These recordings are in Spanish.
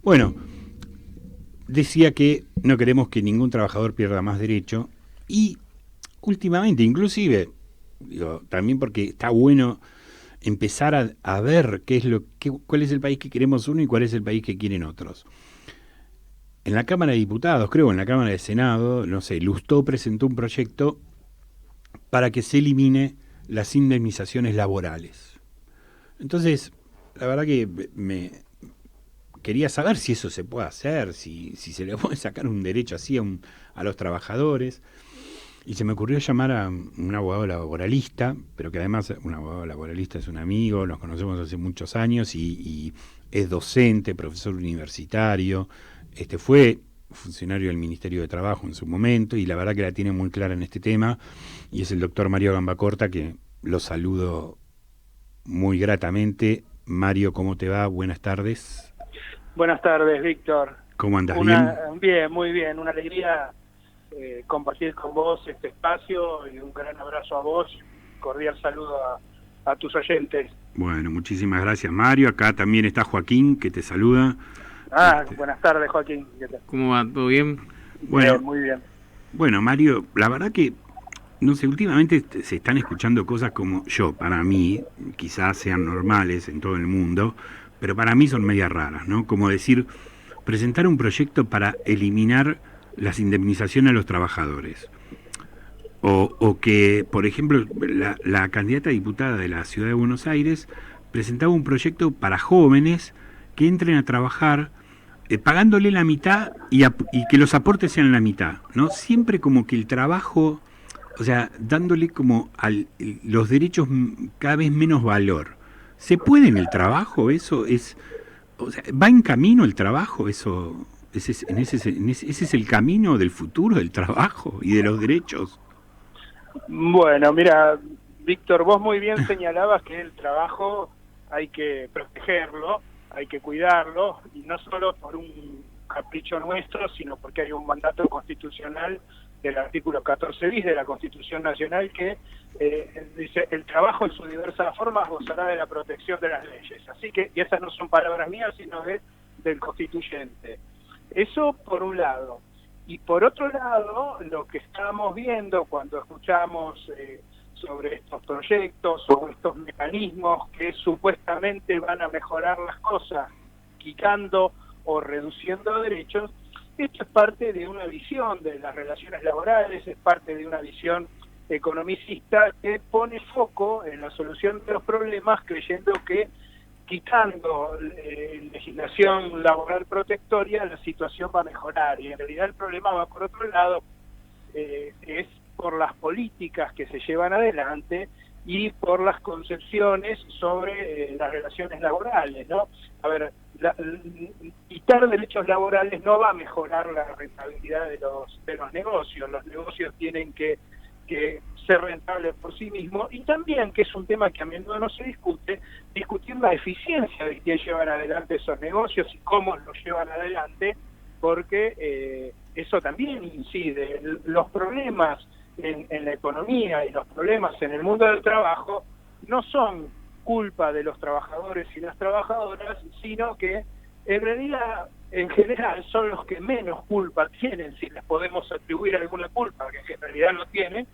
Bueno, decía que no queremos que ningún trabajador pierda más derecho y últimamente, inclusive, digo, también porque está bueno empezar a ver cuál es el país que queremos uno y cuál es el país que quieren otros. En la Cámara de Diputados, creo, en la Cámara de Senado, no sé, Lustó presentó un proyecto para que se elimine las indemnizaciones laborales. Entonces, la verdad que me quería saber si eso se puede hacer, si se le puede sacar un derecho así a los trabajadores. Y se me ocurrió llamar a un abogado laboralista, pero que además un abogado laboralista es un amigo, nos conocemos hace muchos años y es docente, profesor universitario, fue funcionario del Ministerio de Trabajo en su momento y la verdad que la tiene muy clara en este tema y es el doctor Mario Gambacorta, que lo saludo muy gratamente. Mario, ¿cómo te va? Buenas tardes. Buenas tardes, Víctor. ¿Cómo andas? ¿Bien? Bien, muy bien. Una alegría compartir con vos este espacio y un gran abrazo a vos. Cordial saludo a tus oyentes. Bueno, muchísimas gracias, Mario. Acá también está Joaquín, que te saluda. Buenas tardes, Joaquín. ¿Qué tal? ¿Cómo va? ¿Todo bien? Bueno, bien, muy bien. Bueno, Mario, la verdad que, no sé, últimamente se están escuchando cosas como para mí, quizás sean normales en todo el mundo, pero para mí son medias raras, ¿no? Como decir, presentar un proyecto para eliminar las indemnizaciones a los trabajadores. O que, por ejemplo, la candidata a diputada de la Ciudad de Buenos Aires presentaba un proyecto para jóvenes que entren a trabajar pagándole la mitad y que los aportes sean la mitad, ¿no? Siempre como que el trabajo, o sea, dándole como los derechos cada vez menos valor. ¿Se puede en el trabajo? Eso es, o sea, ¿va en camino el trabajo? Ese es el camino del futuro del trabajo y de los derechos. Bueno, mira, Víctor, vos muy bien señalabas que el trabajo hay que protegerlo, hay que cuidarlo, y no solo por un capricho nuestro, sino porque hay un mandato constitucional del artículo 14 bis de la Constitución Nacional que dice: el trabajo en sus diversas formas gozará de la protección de las leyes. Así que, y esas no son palabras mías, sino del constituyente. Eso por un lado. Y por otro lado, lo que estamos viendo cuando escuchamos sobre estos proyectos o estos mecanismos que supuestamente van a mejorar las cosas, quitando o reduciendo derechos, esto es parte de una visión de las relaciones laborales, es parte de una visión economicista que pone foco en la solución de los problemas, creyendo que quitando legislación laboral protectoria la situación va a mejorar, y en realidad el problema va por otro lado, es por las políticas que se llevan adelante y por las concepciones sobre las relaciones laborales, ¿no? A ver, quitar derechos laborales no va a mejorar la rentabilidad de los negocios. Los negocios tienen que ser rentables por sí mismos, y también, que es un tema que a menudo no se discute, discutir la eficiencia de quien llevan adelante esos negocios y cómo los llevan adelante, porque eso también incide. Los problemas en la economía y los problemas en el mundo del trabajo no son culpa de los trabajadores y las trabajadoras, sino que en realidad, en general, son los que menos culpa tienen, si les podemos atribuir alguna culpa, que en realidad no tienen,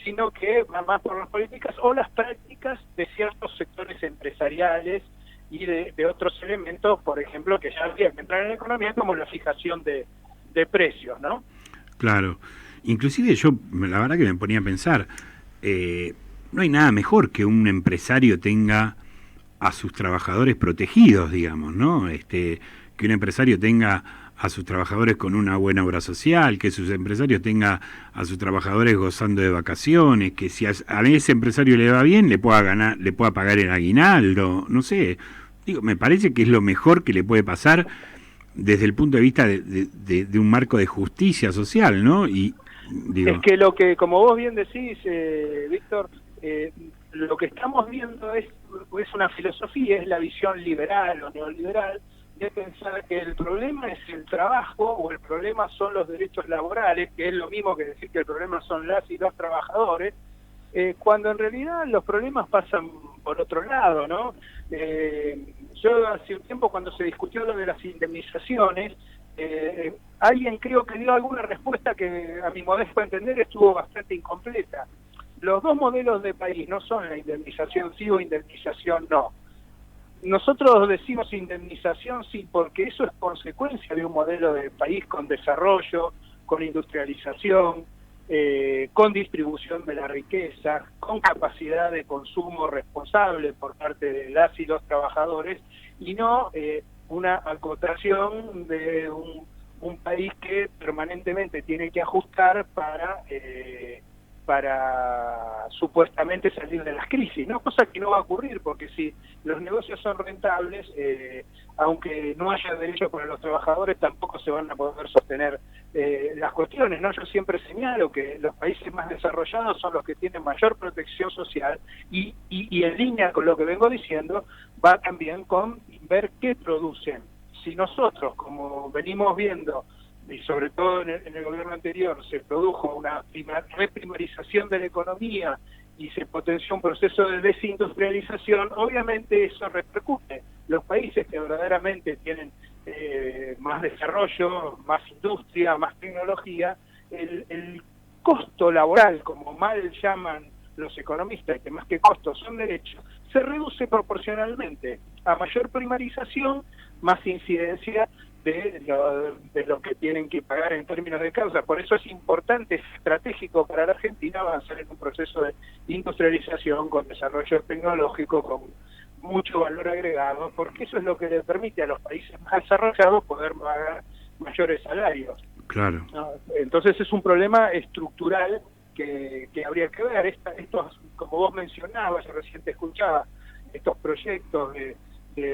sino que va más por las políticas o las prácticas de ciertos sectores empresariales y de otros elementos, por ejemplo, que ya habría que entrar en la economía, como la fijación de precios, ¿no? Claro. Inclusive yo, la verdad que me ponía a pensar, no hay nada mejor que un empresario tenga a sus trabajadores protegidos, digamos, ¿no? Que un empresario tenga a sus trabajadores con una buena obra social, que sus empresarios tenga a sus trabajadores gozando de vacaciones, que si a ese empresario le va bien, le pueda pagar el aguinaldo, no sé. Digo, me parece que es lo mejor que le puede pasar desde el punto de vista de un marco de justicia social, ¿no? Y digo, es que lo que, como vos bien decís, Víctor, lo que estamos viendo es una filosofía, es la visión liberal o neoliberal, de pensar que el problema es el trabajo o el problema son los derechos laborales, que es lo mismo que decir que el problema son las y los trabajadores, cuando en realidad los problemas pasan por otro lado, ¿no? Yo hace un tiempo, cuando se discutió lo de las indemnizaciones, alguien creo que dio alguna respuesta que a mi modesto entender estuvo bastante incompleta. Los dos modelos de país no son la indemnización sí o indemnización no. Nosotros decimos indemnización sí porque eso es consecuencia de un modelo de país con desarrollo, con industrialización, con distribución de la riqueza, con capacidad de consumo responsable por parte de las y los trabajadores, y no una acotación de un país que permanentemente tiene que ajustar para supuestamente salir de las crisis, ¿no? Cosa que no va a ocurrir, porque si los negocios son rentables, aunque no haya derechos para los trabajadores, tampoco se van a poder sostener las cuestiones, ¿no? Yo siempre señalo que los países más desarrollados son los que tienen mayor protección social y en línea con lo que vengo diciendo, va también con ver qué producen. Si nosotros, como venimos viendo, y sobre todo en el gobierno anterior, se produjo una reprimarización de la economía y se potenció un proceso de desindustrialización, obviamente eso repercute. Los países que verdaderamente tienen más desarrollo, más industria, más tecnología, el costo laboral, como mal llaman los economistas, que más que costos son derechos, se reduce proporcionalmente. A mayor primarización, más incidencia de lo que tienen que pagar en términos de causa. Por eso es importante, es estratégico para la Argentina avanzar en un proceso de industrialización con desarrollo tecnológico, con mucho valor agregado, porque eso es lo que le permite a los países más desarrollados poder pagar mayores salarios. Claro. ¿No? Entonces es un problema estructural que habría que ver. Estos, como vos mencionabas, yo recién te escuchaba, estos proyectos de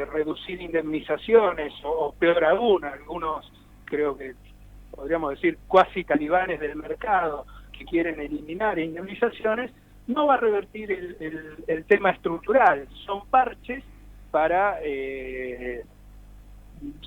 reducir indemnizaciones o peor aún, algunos creo que podríamos decir cuasi talibanes del mercado que quieren eliminar indemnizaciones, no va a revertir el tema estructural, son parches para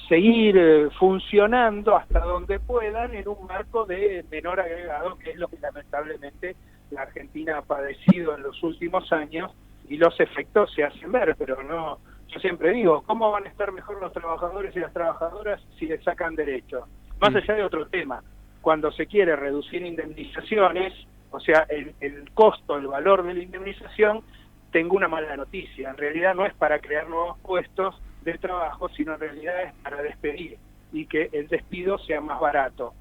seguir funcionando hasta donde puedan en un marco de menor agregado, que es lo que lamentablemente la Argentina ha padecido en los últimos años, y los efectos se hacen ver, pero no. Yo siempre digo, ¿cómo van a estar mejor los trabajadores y las trabajadoras si les sacan derechos? Más allá de otro tema, cuando se quiere reducir indemnizaciones, o sea, el costo, el valor de la indemnización, tengo una mala noticia. En realidad no es para crear nuevos puestos de trabajo, sino en realidad es para despedir y que el despido sea más barato,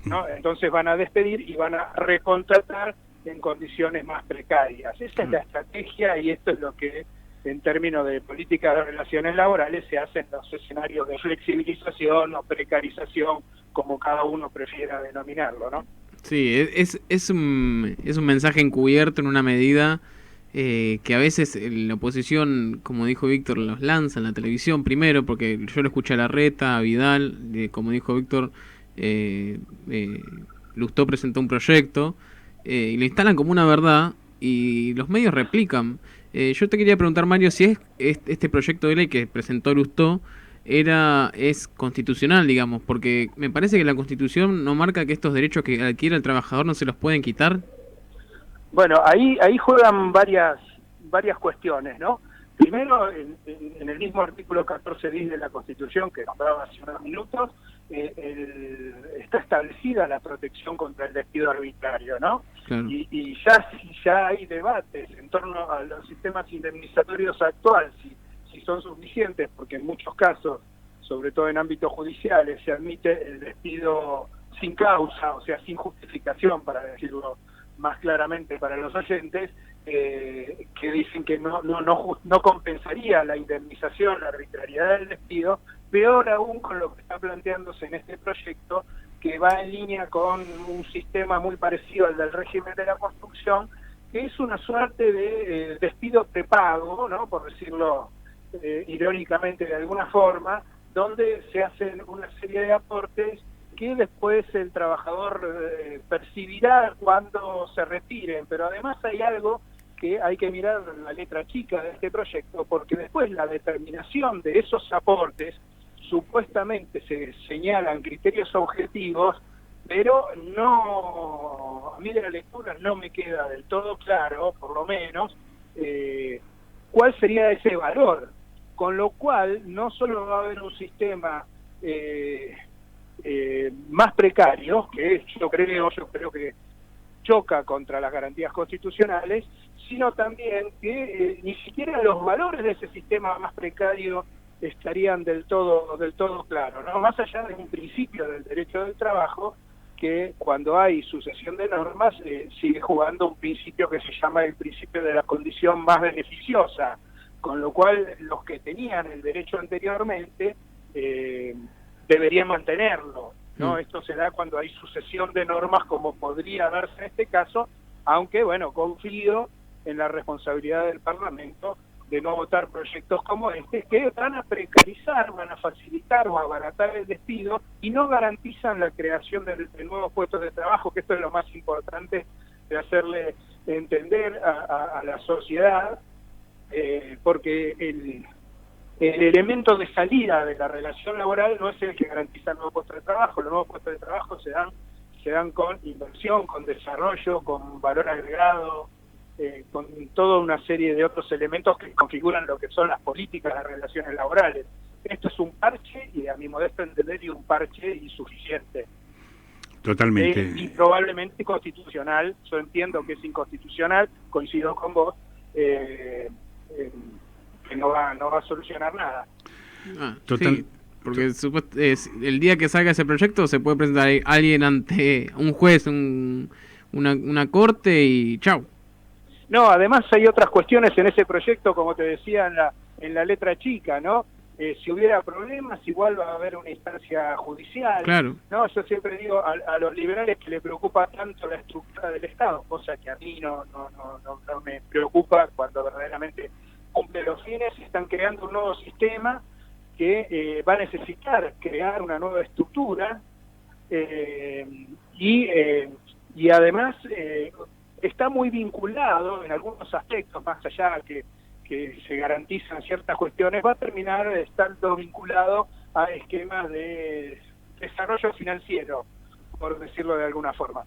¿no? Entonces van a despedir y van a recontratar en condiciones más precarias. Esa es la estrategia y esto es lo que en términos de política de relaciones laborales se hacen los escenarios de flexibilización o precarización, como cada uno prefiera denominarlo, ¿no? Sí, es un mensaje encubierto en una medida que a veces la oposición, como dijo Víctor, los lanza en la televisión primero, porque yo lo escuché a Larreta, a Vidal, como dijo Víctor, Lustó presentó un proyecto y lo instalan como una verdad y los medios replican. Yo te quería preguntar, Mario, si este proyecto de ley que presentó Lustó es constitucional, digamos, porque me parece que la Constitución no marca que estos derechos que adquiere el trabajador no se los pueden quitar. Bueno, ahí juegan varias cuestiones, ¿no? Primero, en el mismo artículo 14 bis de la Constitución que nombraba hace unos minutos, está establecida la protección contra el despido arbitrario, ¿no? Claro. Y ya hay debates en torno a los sistemas indemnizatorios actuales, si son suficientes, porque en muchos casos, sobre todo en ámbitos judiciales, se admite el despido sin causa, o sea, sin justificación, para decirlo más claramente para los oyentes, que dicen que no compensaría la indemnización, la arbitrariedad del despido, peor aún con lo que está planteándose en este proyecto, que va en línea con un sistema muy parecido al del régimen de la construcción, que es una suerte de despido prepago, ¿no? Por decirlo irónicamente de alguna forma, donde se hacen una serie de aportes que después el trabajador percibirá cuando se retiren, pero además hay algo que hay que mirar la letra chica de este proyecto, porque después la determinación de esos aportes supuestamente se señalan criterios objetivos, pero no, a mí de la lectura no me queda del todo claro, por lo menos, cuál sería ese valor. con lo cual no solo va a haber un sistema más precario, que yo creo que choca contra las garantías constitucionales, sino también que ni siquiera los valores de ese sistema más precario estarían del todo claros, ¿no? Más allá de un principio del derecho del trabajo, que cuando hay sucesión de normas sigue jugando un principio que se llama el principio de la condición más beneficiosa, con lo cual los que tenían el derecho anteriormente deberían mantenerlo, ¿no? Esto se da cuando hay sucesión de normas, como podría darse en este caso, aunque, bueno, confío en la responsabilidad del Parlamento de no votar proyectos como este, que van a precarizar, van a facilitar o abaratar el despido y no garantizan la creación de nuevos puestos de trabajo, que esto es lo más importante de hacerle entender a la sociedad, porque el elemento de salida de la relación laboral no es el que garantiza el nuevo puesto de trabajo. Los nuevos puestos de trabajo se dan con inversión, con desarrollo, con valor agregado, con toda una serie de otros elementos que configuran lo que son las políticas de relaciones laborales. Esto es un parche, y a mi modesto entender, y un parche insuficiente. Totalmente. Y probablemente constitucional. Yo entiendo que es inconstitucional, coincido con vos, que no va a solucionar nada. Total. Sí, porque el día que salga ese proyecto se puede presentar alguien ante un juez, una corte y chau. No, además hay otras cuestiones en ese proyecto, como te decía en la letra chica, ¿no? Si hubiera problemas, igual va a haber una instancia judicial. Claro. No, yo siempre digo a los liberales que les preocupa tanto la estructura del Estado, cosa que a mí no me preocupa cuando verdaderamente cumple los fines. Están creando un nuevo sistema que va a necesitar crear una nueva estructura y además está muy vinculado en algunos aspectos, más allá que se garantizan ciertas cuestiones, va a terminar estando vinculado a esquemas de desarrollo financiero, por decirlo de alguna forma.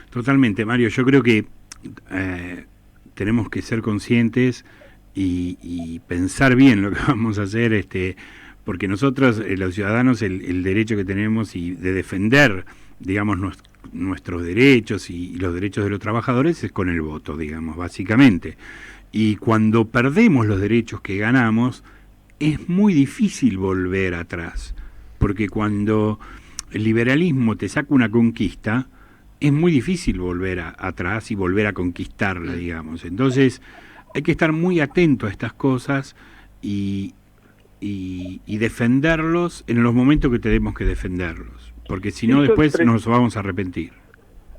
Totalmente, Mario. Yo creo que tenemos que ser conscientes y pensar bien lo que vamos a hacer, porque nosotros, los ciudadanos, el derecho que tenemos y de defender, digamos, nuestros derechos y los derechos de los trabajadores es con el voto, digamos, básicamente. Y cuando perdemos los derechos que ganamos, es muy difícil volver atrás, porque cuando el liberalismo te saca una conquista, es muy difícil volver atrás y volver a conquistarla, digamos. Entonces, hay que estar muy atento a estas cosas y defenderlos en los momentos que tenemos que defenderlos, porque si no después nos vamos a arrepentir.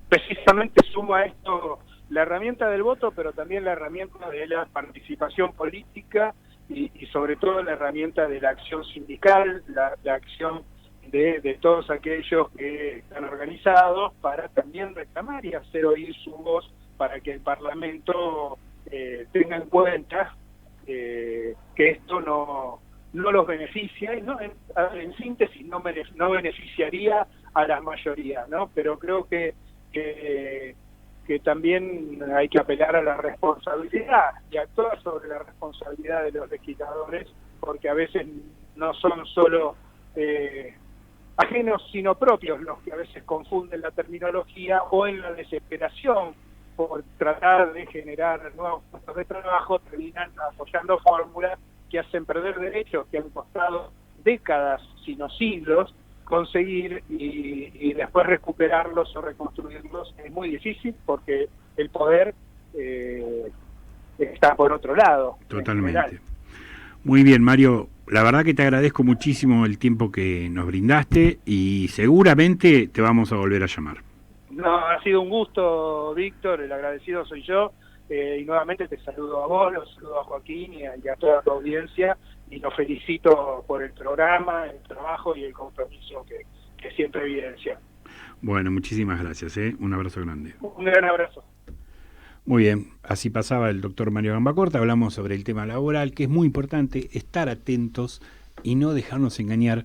Precisamente sumo a esto la herramienta del voto, pero también la herramienta de la participación política y sobre todo la herramienta de la acción sindical, la acción de todos aquellos que están organizados para también reclamar y hacer oír su voz para que el Parlamento tenga en cuenta que esto no los beneficia, y no, en síntesis no beneficiaría a la mayoría, ¿no? Pero creo que también hay que apelar a la responsabilidad y actuar sobre la responsabilidad de los legisladores, porque a veces no son solo ajenos sino propios los que a veces confunden la terminología, o en la desesperación por tratar de generar nuevos puestos de trabajo terminan apoyando fórmulas que hacen perder derechos que han costado décadas, sino siglos, conseguir y después recuperarlos o reconstruirlos es muy difícil, porque el poder está por otro lado. Totalmente. Muy bien, Mario, la verdad que te agradezco muchísimo el tiempo que nos brindaste y seguramente te vamos a volver a llamar. No, ha sido un gusto, Víctor, el agradecido soy yo, y nuevamente te saludo a vos, los saludo a Joaquín y a toda tu audiencia, y los felicito por el programa, el trabajo y el compromiso que siempre evidencia. Bueno, muchísimas gracias, un abrazo grande. Un gran abrazo. Muy bien, así pasaba el doctor Mario Gambacorta. Hablamos sobre el tema laboral, que es muy importante estar atentos y no dejarnos engañar